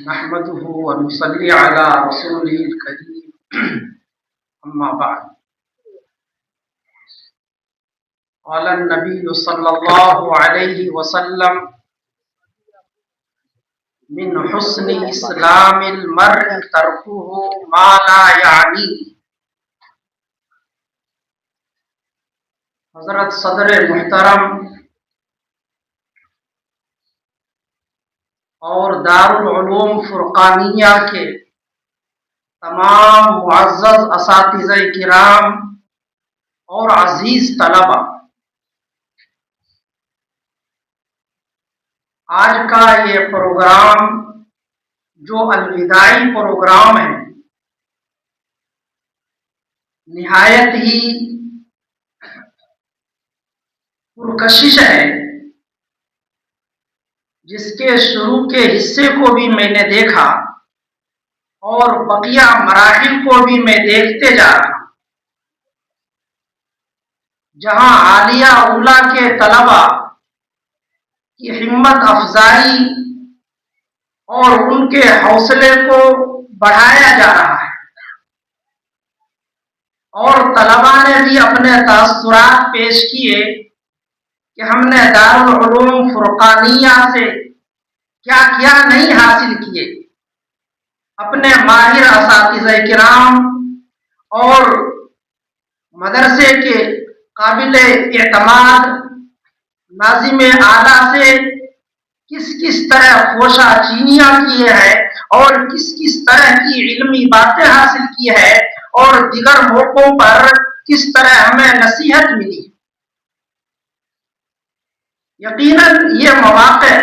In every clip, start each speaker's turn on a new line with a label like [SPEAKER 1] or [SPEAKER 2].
[SPEAKER 1] نحمده ونصلي على رسوله الكريم أما بعد. قال النبي صلى الله عليه وسلم: من حسن اسلام المرء تركه ما لا یعنی. حضرت صدر محترم اور دارالعلوم فرقانیہ کے تمام معزز اساتذہ کرام اور عزیز طلبہ، آج کا یہ پروگرام جو الوداعی پروگرام ہے، نہایت ہی پرکشش ہے، جس کے شروع کے حصے کو بھی میں نے دیکھا اور بقیہ مراحل کو بھی میں دیکھتے جا رہا ہوں، جہاں عالیہ اولیٰ کے طلبہ کی ہمت افزائی اور ان کے حوصلے کو بڑھایا جا رہا ہے، اور طلبہ نے بھی اپنے تاثرات پیش کیے کہ ہم نے دارالعلوم فرقانیہ سے کیا کیا نہیں حاصل کیے. اپنے ماہر اساتذہ کرام اور مدرسے کے قابل اعتماد ناظم اعلیٰ سے کس کس طرح خوشہ چینیاں کی ہے اور کس کس طرح کی علمی باتیں حاصل کی ہے اور دیگر موقعوں پر کس طرح ہمیں نصیحت ملی. یقیناً یہ مواقع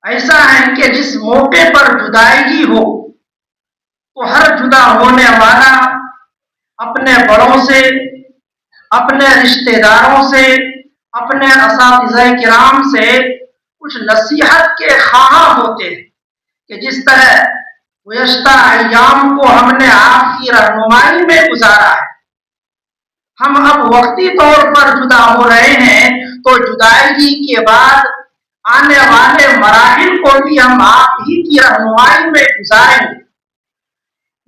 [SPEAKER 1] ایسا ہے کہ جس موقع پر جدائیگی ہو تو ہر جدا ہونے والا اپنے بڑوں سے، اپنے رشتہ داروں سے، اپنے اساتذہ کرام سے کچھ نصیحت کے خواہاں ہوتے ہیں کہ جس طرح گزشتہ ایام کو ہم نے آپ کی رہنمائی میں گزارا ہے، ہم اب وقتی طور پر جدا ہو رہے ہیں تو جدائیگی کے بعد آنے والے مراحل کو بھی ہم آپ ہی کی رہنمائی میں گزاریں گے.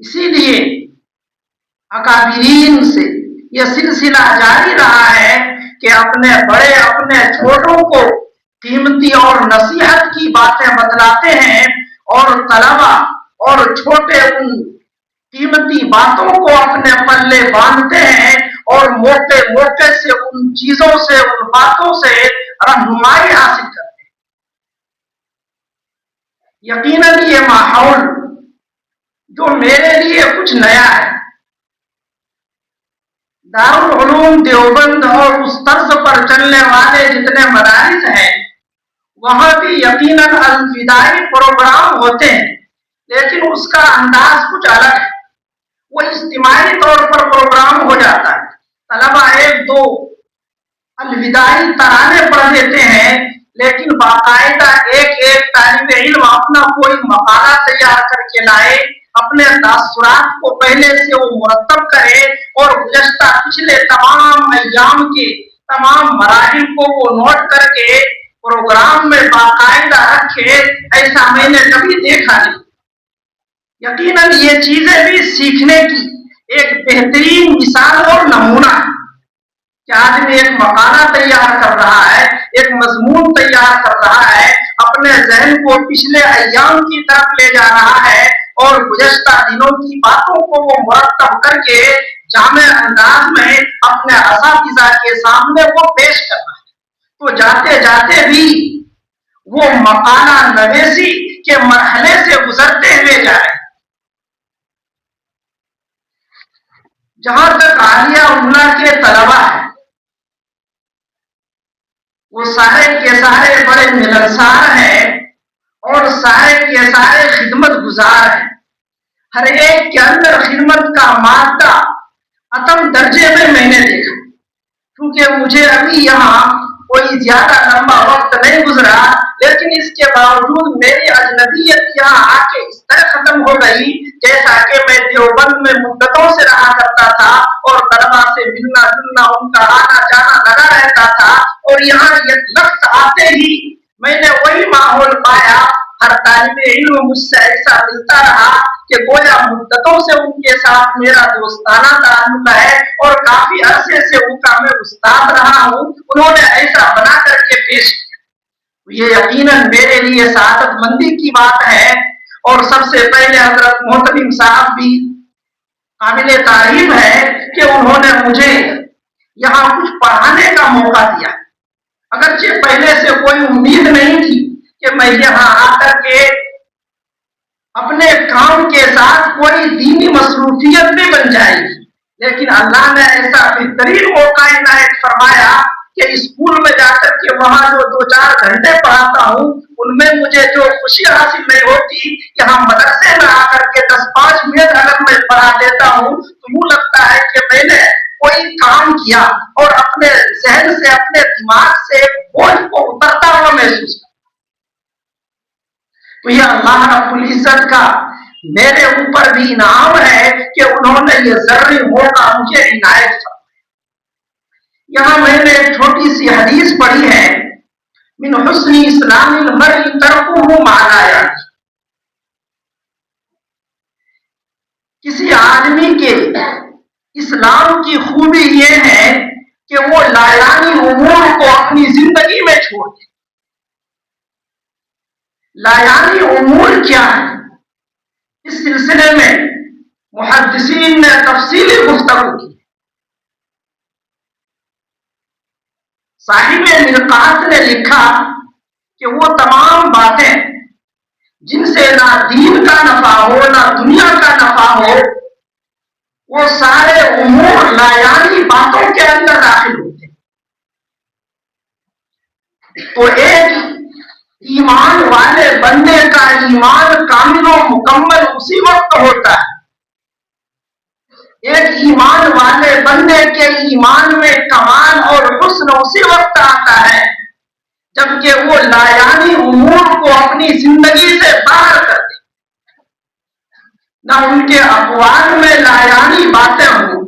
[SPEAKER 1] اسی لیے اکابرین سے یہ سلسلہ جاری رہا ہے کہ اپنے بڑے اپنے چھوٹوں کو قیمتی اور نصیحت کی باتیں بتلاتے ہیں، اور طلبہ اور چھوٹے ان قیمتی باتوں کو اپنے پلے باندھتے ہیں اور موقع موقع سے ان چیزوں سے، ان باتوں سے رہنمائی حاصل کرتے ہیں. یقیناً یہ ماحول جو میرے لیے کچھ نیا ہے، دارالعلوم دیوبند اور اس طرز پر چلنے والے جتنے مدارس ہیں وہاں بھی یقیناً الوداعی پروگرام ہوتے ہیں، لیکن اس کا انداز کچھ الگ ہے. وہ اجتماعی طور پر پروگرام ہو جاتا ہے، طلبہ ایک دو الوداعی ترانے پڑھ دیتے ہیں، لیکن باقاعدہ ایک ایک طالب علم اپنا کوئی مقالہ تیار کر کے لائے، اپنے تاثرات کو پہلے سے وہ مرتب کرے اور گزشتہ پچھلے تمام ایام کے تمام مراحل کو وہ نوٹ کر کے پروگرام میں باقاعدہ رکھے. ایسا میں نے کبھی دیکھا نہیں. یقیناً یہ چیزیں بھی سیکھنے کی ایک بہترین مثال اور نمونہ ہے کہ آدمی ایک مقالہ تیار کر رہا ہے، ایک مضمون تیار کر رہا ہے، اپنے ذہن کو پچھلے ایام کی طرف لے جا رہا ہے اور گزشتہ دنوں کی باتوں کو وہ مرتب کر کے جامع انداز میں اپنے اساتذہ کے سامنے وہ پیش کر رہا ہے. تو جاتے جاتے بھی وہ مقالہ نویسی کے مرحلے سے گزرتے ہوئے جا رہے ہیں. جہاں تک عالیہ اولیٰ کے طلبہ ہیں، وہ سارے کے سارے بڑے ملنسار ہیں اور سارے کے سارے خدمت گزار ہیں. ہر ایک کے اندر خدمت کا مادہ اتم درجے میں نے دیکھا. کیونکہ مجھے ابھی یہاں کوئی زیادہ لمبا وقت نہیں گزرا، لیکن اس کے باوجود میری اجنبیت یہاں آ کے اس طرح ختم ہو گئی جیسا کہ میں دیوبند میں مدتوں سے رہا کرتا تھا اور طلبا سے ملنا جلنا، ان کا آنا جانا لگا رہتا تھا اور یہاں ایک لفظ آتے ہی میں نے وہی ماحول پایا. ہر طالب علم مجھ سے ایسا ملتا رہا کہ گویا مدتوں سے ان کے ساتھ میرا دوستانہ تعلق ہے اور کافی عرصے سے ان کا میں استاد رہا ہوں. انہوں نے ایسا بنا کر کے پیش کیا. یہ یقیناً میرے لیے سعادت مندی کی بات ہے. اور سب سے پہلے حضرت محترم صاحب بھی قابل تعریف ہے کہ انہوں نے مجھے یہاں کچھ پڑھانے کا موقع دیا. اگرچہ پہلے سے کوئی امید نہیں تھی کہ میں یہاں آ کر کے اپنے کام کے ساتھ کوئی دینی مصروفیت بھی بن جائے گی، لیکن اللہ نے ایسا بہترین موقع عنایت فرمایا کہ اسکول میں جا کر کے وہاں جو 2-4 گھنٹے پڑھاتا ہوں ان میں مجھے جو خوشی حاصل نہیں ہوتی، یہاں مدرسے میں آ کر کے 10-5 منٹ اگر میں پڑھا دیتا ہوں تو یوں لگتا ہے کہ میں نے کوئی کام کیا اور اپنے ذہن سے اپنے دماغ سے بوجھ کو اترتا ہوا محسوس کرتا. تو یہ اللہ رب العزت کا میرے اوپر بھی انعام ہے کہ انہوں نے یہ ضروری موقع مجھے عنایت فرمایا. یہاں میں نے ایک چھوٹی سی حدیث پڑھی ہے، من حسن اسلام المرء ترکہ ما لا یعنی. کسی آدمی کے اسلام کی خوبی یہ ہے کہ وہ لایانی امور کو اپنی زندگی میں چھوڑ دے. لایانی امور کیا ہے؟ اس سلسلے میں محدثین نے تفصیلی گفتگو کی. صاحب مرقات نے لکھا کہ وہ تمام باتیں جن سے نہ دین کا نفع ہو نہ دنیا کا نفع ہو، وہ سارے امور لایانی باتوں کے اندر داخل ہوتے ہیں. تو ایک ایمان والے بندے کا ایمان کامل و مکمل اسی وقت ہوتا ہے. ایک ایمان والے بندے کے ایمان میں کمال اور حسن اسی وقت آتا ہے جبکہ وہ لایانی امور کو اپنی زندگی سے باہر کر دے. نہ ان کے اقوال میں لایانی باتیں ہوں،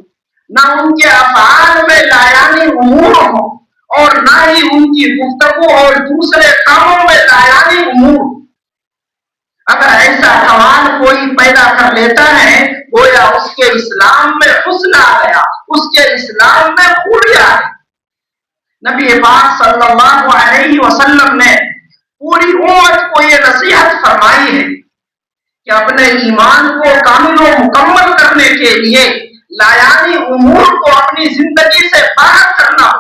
[SPEAKER 1] نہ ان کے افعال میں لایانی امور ہوں، اور نہ ہی ان کی گفتگو اور دوسرے کاموں میں لایانی امور. اگر ایسا سوال کوئی پیدا کر لیتا ہے گویا اس کے اسلام میں حسن آ گیا، اس کے اسلام میں خوبی آ گئی. نبی پاک صلی اللہ علیہ وسلم نے پوری امت کو یہ نصیحت فرمائی ہے کہ اپنے ایمان کو کامل و مکمل کرنے کے لیے لایانی امور کو اپنی زندگی سے باہر کرنا.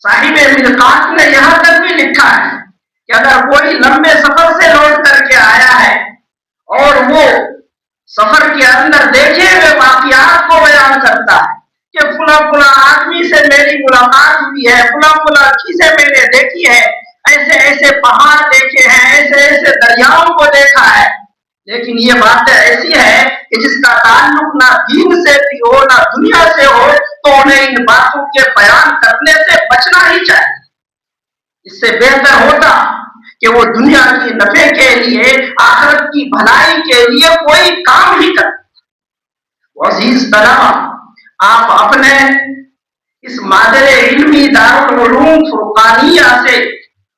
[SPEAKER 1] صاحب مرقات نے یہاں تک بھی لکھا ہے کہ اگر کوئی لمبے سفر سے لوٹ کر کے آیا ہے اور وہ سفر کے اندر دیکھے ہوئے واقعات کو بیان کرتا ہے کہ فلاں فلاں آدمی سے میری ملاقات ہوئی ہے، فلاں فلاں چیزیں میں نے دیکھی ہے، ایسے ایسے پہاڑ دیکھے ہیں، ایسے ایسے دریاؤں کو دیکھا ہے، لیکن یہ باتیں ایسی ہے کہ جس کا تعلق نہ دین سے بھی ہو نہ دنیا سے ہو تو انہیں ان باتوں کے بیان کرنے سے بچنا ہی چاہیے. اس سے بہتر ہوتا کہ وہ دنیا کی نفع کے لیے، آخرت کی بھلائی کے لیے کوئی کام ہی کرتے. عزیز طلبہ، آپ اپنے اس مادر علمی دارالعلوم فرقانیہ سے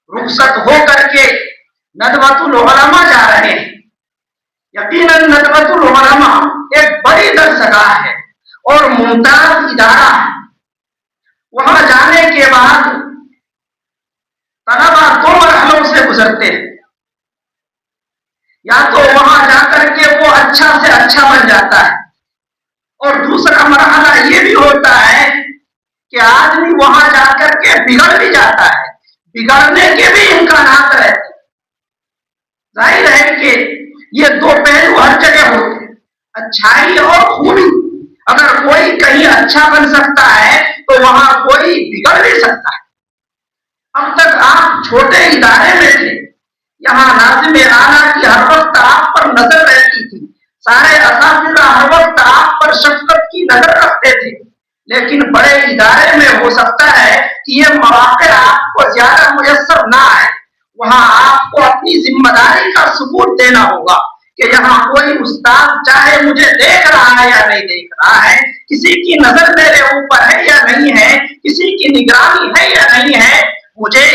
[SPEAKER 1] رخصت ہو کر کے ندوۃ العلماء جا رہے ہیں. یقیناً ندوۃ العلماء ایک بڑی درسگاہ ہے اور ممتاز ادارہ ہے. وہاں جانے کے بعد طلبہ 2 مرحلوں سے گزرتے ہیں. یا تو وہاں جا کر کے وہ اچھا سے اچھا بن جاتا ہے، اور دوسرا مرحلہ یہ بھی ہوتا ہے کہ آدمی وہاں جا کر کے بگڑ بھی جاتا ہے، بگڑنے کے بھی امکانات رہتے. ظاہر ہے کہ یہ 2 پہلو ہر جگہ ہوتے ہیں، اچھائی اور خوبی. اگر کوئی کہیں اچھا بن سکتا ہے تو وہاں کوئی بگڑ بھی سکتا ہے. اب تک آپ چھوٹے ادارے میں تھے، یہاں ناظم اعلیٰ کی ہر وقت آپ پر نظر رہتی تھی، سارے اساتذہ ہر وقت آپ پر شفقت کی نظر رکھتے تھے، لیکن بڑے ادارے میں ہو سکتا ہے کہ یہ مواقع آپ کو زیادہ میسر نہ آئے. وہاں آپ کو اپنی ذمہ داری کا ثبوت دینا ہوگا کہ یہاں کوئی استاد چاہے مجھے دیکھ رہا ہے یا نہیں دیکھ رہا ہے، کسی کی نظر میرے اوپر ہے یا نہیں ہے، کسی کی نگرانی ہے یا نہیں ہے، مجھے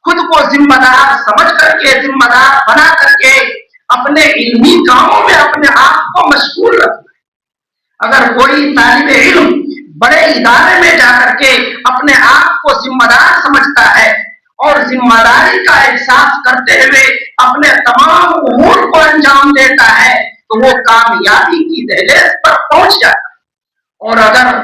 [SPEAKER 1] خود کو ذمہ دار سمجھ کر کے، ذمہ دار بنا کر کے اپنے علمی کاموں میں اپنے آپ کو مشغول رکھنا۔ اگر کوئی طالب علم بڑے ادارے میں جا کر کے اپنے آپ کو ذمہ دار سمجھتا ہے اور ذمہ داری کا احساس کرتے ہوئے اپنے تمام امور کو انجام دیتا ہے تو وہ کامیابی کی دہلیز پر پہنچ جاتا ہے۔ اور اگر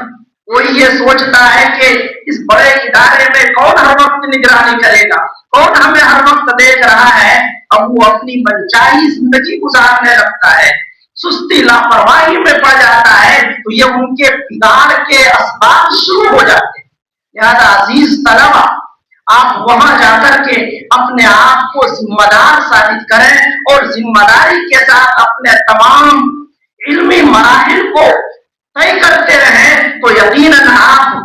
[SPEAKER 1] کوئی یہ سوچتا ہے کہ اس بڑے ادارے میں کون ہر وقت نگرانی کرے گا، کون ہمیں ہر وقت دیکھ رہا ہے، اب وہ اپنی منچائی زندگی گزارنے لگتا ہے، سستی لاپرواہی میں پڑ جاتا ہے، تو یہ ان کے بگاڑ کے اسباب شروع ہو جاتے ہیں۔ لہذا عزیز طلبہ، آپ وہاں جا کر کے اپنے آپ کو ذمہ دار ثابت کریں اور ذمہ داری کے ساتھ اپنے تمام علمی مراحل کو طے کرتے رہیں تو یقیناً آپ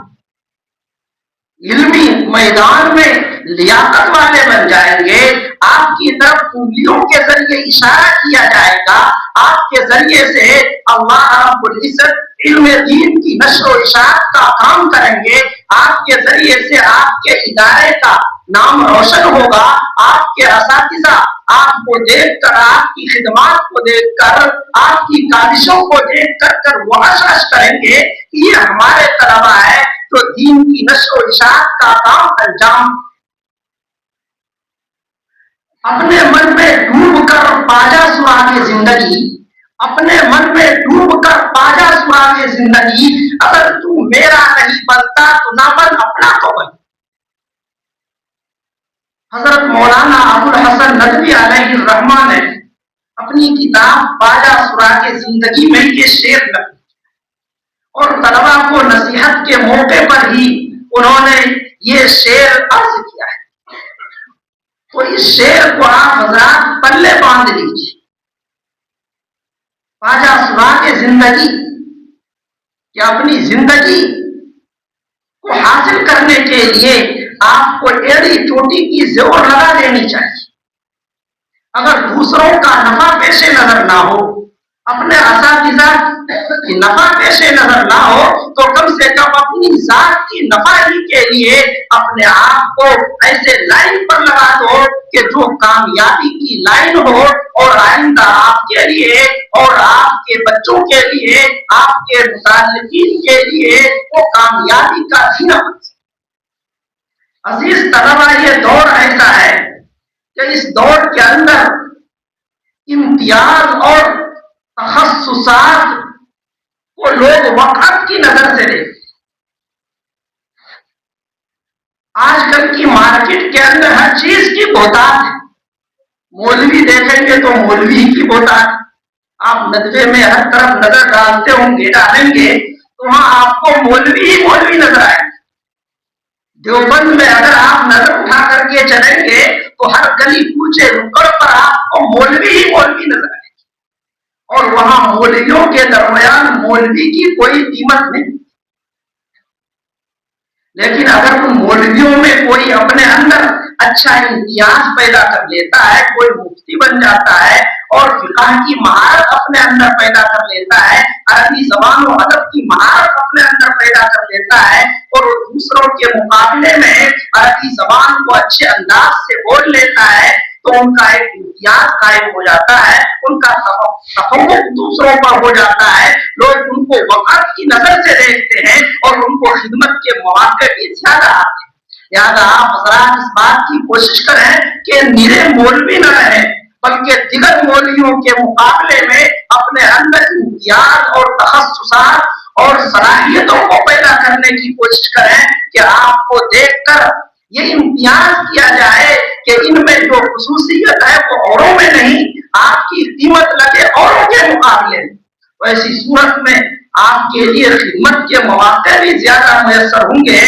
[SPEAKER 1] علمی میدان میں لیاقت والے بن جائیں گے۔ آپ کی طرف انگلیوں کے ذریعے اشارہ کیا جائے گا، آپ کے ذریعے سے اللہ رب العزت علم دین کی نشر و اشاعت کا کام کریں گے، آپ کے ذریعے سے آپ کے ادارے کا نام روشن ہوگا، آپ کے اساتذہ آپ کو دیکھ کر، آپ کی خدمات کو دیکھ کر، آپ کی کاوشوں کو دیکھ کر وحشش کریں گے کہ یہ ہمارے طلبہ ہے جو دین کی نشر و اشاعت کا کام انجام۔ اپنے من میں ڈوب کر پاجا سراغ زندگی، اپنے من میں ڈوب کر پاجا سراغ زندگی، اگر تو میرا نہیں بنتا تو نہ بن، اپنا تو بن۔ حضرت مولانا ابوالحسن ندوی علیہ الرحمہ نے اپنی کتاب پاجا سراغ زندگی میں یہ شعر لکھا اور طلبا کو نصیحت کے موقع پر ہی انہوں نے یہ شعر عرض کیا ہے، تو اس شعر کو آپ حضرات پلے باندھ لیجیے۔ پاجا سراغ زندگی کہ اپنی زندگی کو حاصل کرنے کے لیے آپ کو ایڑی چوٹی کی زور لگا دینی چاہیے۔ اگر دوسروں کا نفع پیش نظر نہ ہو، اپنے اساتذہ کی نفع پیش نظر نہ ہو، تو کم سے کم اپنی ذات کی نفع ہی کے لیے اپنے آپ کو ایسے لائن پر لگا دو کہ جو کامیابی کی لائن ہو، اور آئندہ آپ کے لیے اور آپ کے بچوں کے لیے، آپ کے متعلقین کے لیے وہ کامیابی کا ذریعہ بن سکے۔ عزیز طلبہ، یہ دور ایسا ہے کہ اس دور کے اندر امتیاز اور تخصصات کو لوگ وقت کی نظر سے دیکھتے۔ آج کل کی مارکیٹ کے اندر ہر چیز کی بہتات ہے، مولوی دیکھیں گے تو مولوی کی بہتات، آپ ندوے میں ہر طرف نظر ڈالتے ہوں گے، ڈالیں گے تو وہاں آپ کو مولوی ہی مولوی نظر آئے۔ دیوبند میں اگر آپ نظر اٹھا کر کے چلیں گے تو ہر گلی کوچے نکڑ پر آپ کو مولوی ہی مولوی نظر آئے گی، اور وہاں مولویوں کے درمیان مولوی کی کوئی قیمت نہیں۔ لیکن اگر ان مولویوں میں کوئی اپنے اندر اچھا امتیاز پیدا کر لیتا ہے، کوئی مفتی بن جاتا ہے اور فقہ کی مہارت اپنے اندر پیدا کر لیتا ہے، عربی زبان و ادب کی مہارت اپنے اندر پیدا کر لیتا ہے، اور وہ دوسروں کے مقابلے میں عربی زبان کو اچھے انداز سے بول لیتا ہے، تو ان کا ایک امتیاز قائم ہو جاتا ہے، ان کا تفوق دوسروں پر ہو جاتا ہے، لوگ ان کو وقت کی نظر سے دیکھتے ہیں اور ان کو خدمت کے مواقع بھی زیادہ آتے ہیں۔ لہٰذا آپ حضرات اس بات کی کوشش کریں کہ نرے مولوی نہ رہیں، بلکہ دیگر مولویوں کے مقابلے میں اپنے اندر امتیاز اور تخصصات اور صلاحیتوں کو پیدا کرنے کی کوشش کریں کہ آپ کو دیکھ کر یہ امتیاز کیا جائے کہ ان میں جو خصوصیت ہے وہ اوروں میں نہیں، آپ کی قیمت لگے اوروں کے مقابلے میں۔ تو ایسی صورت میں آپ کے لیے خدمت کے مواقع بھی زیادہ میسر ہوں گے،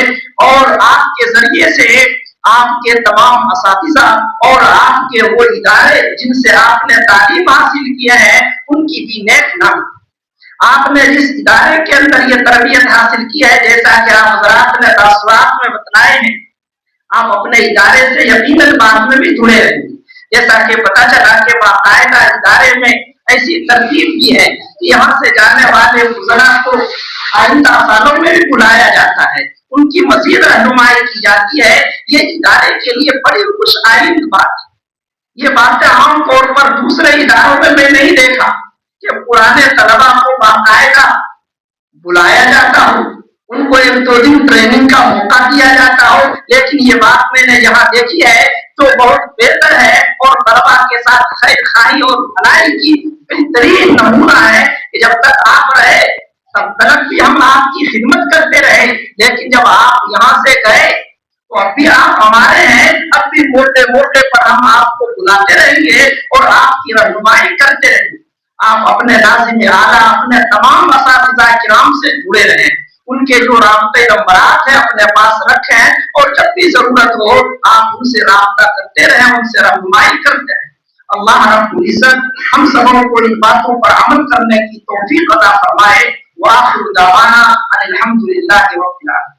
[SPEAKER 1] اور آپ کے ذریعے سے آپ کے تمام اساتذہ اور آپ کے وہ ادارے جن سے آپ نے تعلیم حاصل کیا ہے ان کی بھی نیک نام۔ آپ نے جس ادارے کے اندر یہ تربیت حاصل کی ہے، جیسا کہ آپ حضرات نے تاثرات میں بتلائے ہیں، آپ اپنے ادارے سے یقیناً بعد میں بھی جڑے رہیں گے۔ جیسا کہ پتہ چلا کہ باقاعدہ ادارے میں ایسی ترتیب کی ہے کہ یہاں سے جانے والے وزراء کو آئندہ سالوں میں بھی بلایا جاتا ہے، ان کی مزید رہنمائی کی جاتی ہے. یہ ادارے کے لیے بڑی خوش آئند بات ہے. یہ باتیں عام طور پر دوسرے اداروں میں نہیں دیکھا کہ پرانے طلبا کو باقاعدہ بلایا جاتا ہو، ان کو 1-2 دن ٹریننگ کا موقع دیا جاتا ہو. لیکن یہ بات میں نے جہاں دیکھی ہے تو بہت بہتر ہے اور طلبا کے ساتھ خیر خواہی اور بھلائی کی بہترین نمونہ ہے کہ جب تک آپ رہے تب تک بھی ہم آپ کی خدمت کرتے رہے، لیکن جب آپ یہاں سے گئے تو اب بھی آپ ہمارے ہیں، اب بھی موٹے موٹے پر ہم آپ کو بلاتے رہیں گے اور آپ کی رہنمائی کرتے رہیں گے. آپ اپنے لازم اعلیٰ اپنے تمام اساتذہ کرام سے جڑے رہیں، ان کے جو رابطے نمبرات ہیں اپنے پاس رکھیں اور جب بھی ضرورت ہو آپ ان سے رابطہ کرتے رہیں، ان سے رہنمائی کرتے رہیں. اللہ رب العزت ہم سبوں کو ان باتوں پر عمل کرنے کی توفیق عطا فرمائے. وآخر دعوانا ان الحمد للہ رب العالمین.